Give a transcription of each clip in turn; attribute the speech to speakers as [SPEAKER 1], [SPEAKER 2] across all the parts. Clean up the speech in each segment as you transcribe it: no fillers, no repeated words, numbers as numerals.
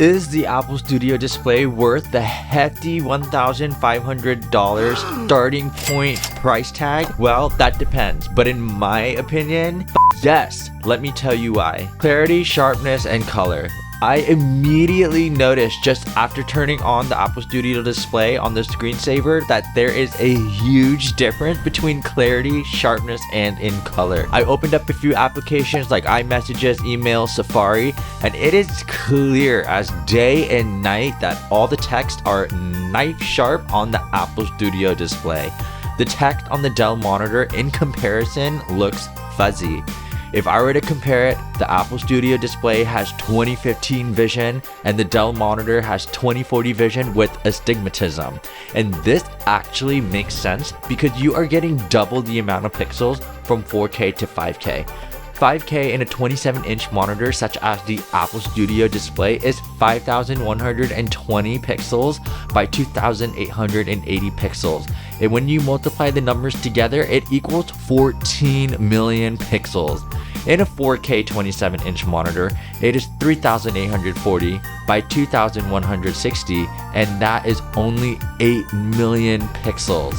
[SPEAKER 1] Is the Apple Studio display worth the hefty $1,500 starting point price tag? Well, that depends, but in my opinion, yes. Let me tell you why. Clarity, sharpness, and color. I immediately noticed just after turning on the Apple Studio display on the screensaver that there is a huge difference between clarity, sharpness, and in color. I opened up a few applications like iMessages, email, Safari, and it is clear as day and night that all the text are knife sharp on the Apple Studio display. The text on the Dell monitor in comparison looks fuzzy. If I were to compare it, the Apple Studio display has 2015 vision and the Dell monitor has 2040 vision with astigmatism. And this actually makes sense because you are getting double the amount of pixels from 4K to 5K. 5K in a 27-inch monitor such as the Apple Studio display is 5,120 pixels by 2,880 pixels. And when you multiply the numbers together, it equals 14 million pixels. In a 4K 27-inch monitor, it is 3,840 by 2,160, and that is only 8 million pixels.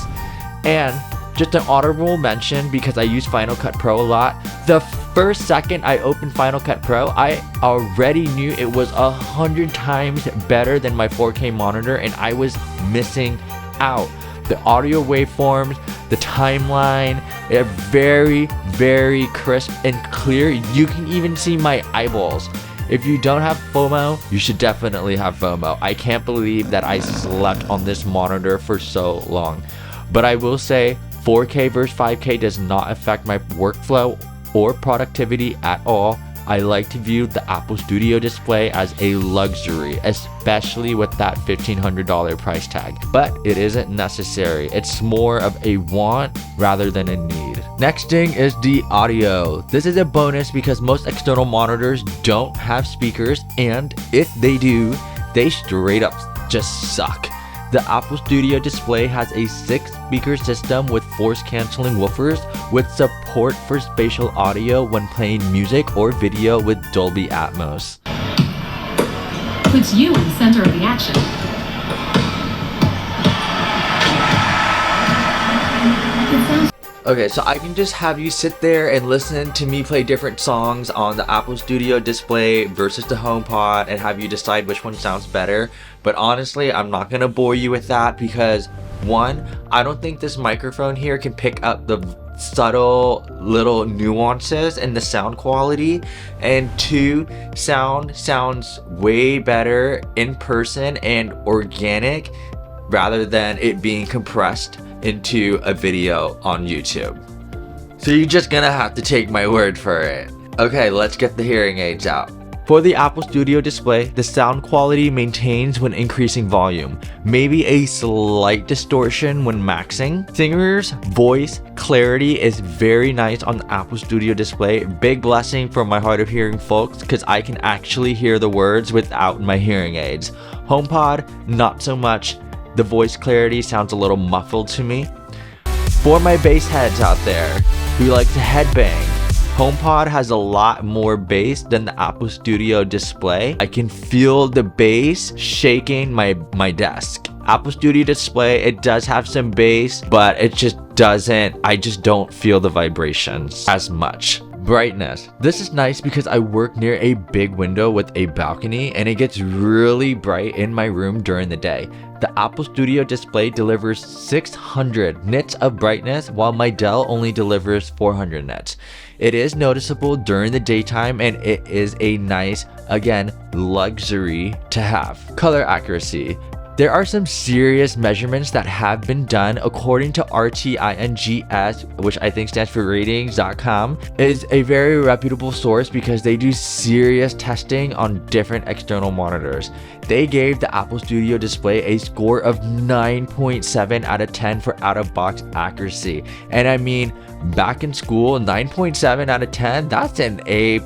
[SPEAKER 1] And just an honorable mention, because I use Final Cut Pro a lot, the first second I opened Final Cut Pro, I already knew it was 100 times better than my 4K monitor, and I was missing out. The audio waveforms, the timeline, are very, very crisp and clear. You can even see my eyeballs. If you don't have FOMO, you should definitely have FOMO. I can't believe that I slept on this monitor for so long. But I will say 4K versus 5K does not affect my workflow or productivity at all. I like to view the Apple Studio display as a luxury, especially with that $1,500 price tag. But it isn't necessary. It's more of a want rather than a need. Next thing is the audio. This is a bonus because most external monitors don't have speakers, and if they do, they straight up just suck. The Apple Studio display has a 6-speaker system with force-canceling woofers with support for spatial audio when playing music or video with Dolby Atmos.
[SPEAKER 2] Puts you in the center of the action.
[SPEAKER 1] Okay, so I can just have you sit there and listen to me play different songs on the Apple Studio display versus the HomePod and have you decide which one sounds better. But honestly, I'm not gonna bore you with that because one, I don't think this microphone here can pick up the subtle little nuances in the sound quality, and two, sound sounds way better in person and organic rather than it being compressed into a video on YouTube. So you're just gonna have to take my word for it. Okay, let's get the hearing aids out. For the Apple Studio display, the sound quality maintains when increasing volume, maybe a slight distortion when maxing. Singer's voice clarity is very nice on the Apple Studio display. Big blessing for my hard of hearing folks because I can actually hear the words without my hearing aids. HomePod, not so much. The voice clarity sounds a little muffled to me. For my bass heads out there who like to headbang, HomePod has a lot more bass than the Apple Studio display. I can feel the bass shaking my desk. Apple Studio display, it does have some bass, but it just doesn't, I just don't feel the vibrations as much. Brightness. This is nice because I work near a big window with a balcony and it gets really bright in my room during the day. The Apple Studio display delivers 600 nits of brightness while my Dell only delivers 400 nits. It is noticeable during the daytime and it is a nice, again, luxury to have. Color accuracy. There are some serious measurements that have been done according to RTINGS, which I think stands for ratings.com, is a very reputable source because they do serious testing on different external monitors. They gave the Apple Studio display a score of 9.7 out of 10 for out-of-box accuracy. And I mean, back in school, 9.7 out of 10, that's an A+.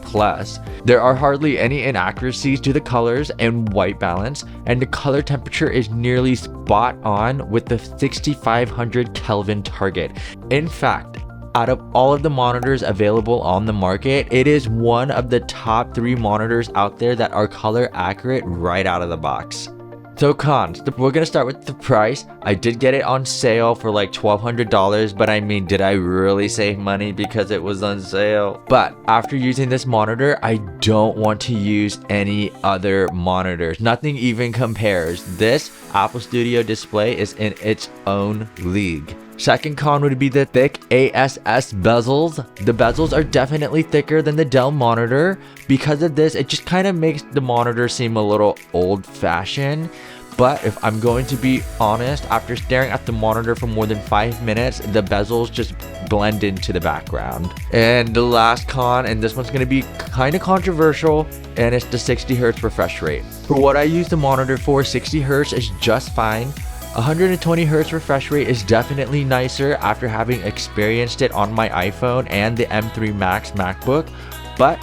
[SPEAKER 1] There are hardly any inaccuracies to the colors and white balance, and the color temperature is nearly spot on with the 6500 Kelvin target. In fact, Out of all of the monitors available on the market, it is one of the top 3 monitors out there that are color accurate right out of the box. So cons, we're gonna start with the price. I did get it on sale for like $1,200, but I mean, did I really save money because it was on sale? But after using this monitor, I don't want to use any other monitors. Nothing even compares. This Apple Studio display is in its own league. Second con would be the thick ASS bezels. The bezels are definitely thicker than the Dell monitor. Because of this, it just kind of makes the monitor seem a little old-fashioned. But if I'm going to be honest, after staring at the monitor for more than 5 minutes, the bezels just blend into the background. And the last con, and this one's going to be kind of controversial, and it's the 60 Hz refresh rate. For what I use the monitor for, 60 Hz is just fine. 120 Hz refresh rate is definitely nicer after having experienced it on my iPhone and the M3 Max MacBook, but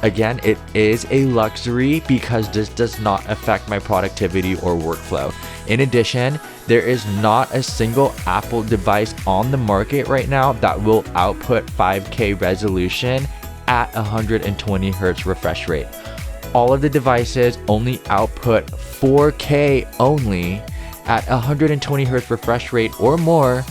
[SPEAKER 1] again, it is a luxury because this does not affect my productivity or workflow. In addition, there is not a single Apple device on the market right now that will output 5K resolution at 120 Hz refresh rate. All of the devices only output 4K only at 120 Hz refresh rate or more,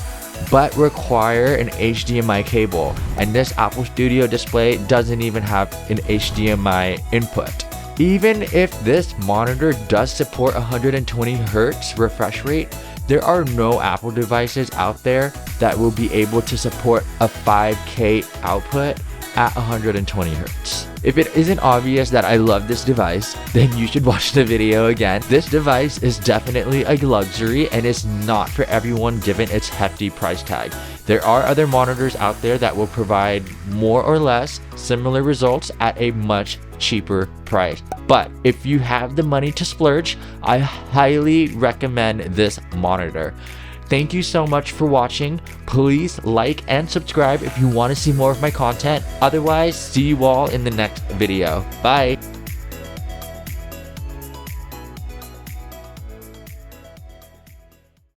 [SPEAKER 1] but require an HDMI cable, and this Apple Studio display doesn't even have an HDMI input. Even if this monitor does support 120 Hz refresh rate, there are no Apple devices out there that will be able to support a 5K output at 120 Hz. If it isn't obvious that I love this device, then you should watch the video again. This device is definitely a luxury and is not for everyone given its hefty price tag. There are other monitors out there that will provide more or less similar results at a much cheaper price. But if you have the money to splurge, I highly recommend this monitor. Thank you so much for watching. Please like and subscribe if you want to see more of my content. Otherwise, see you all in the next video. Bye.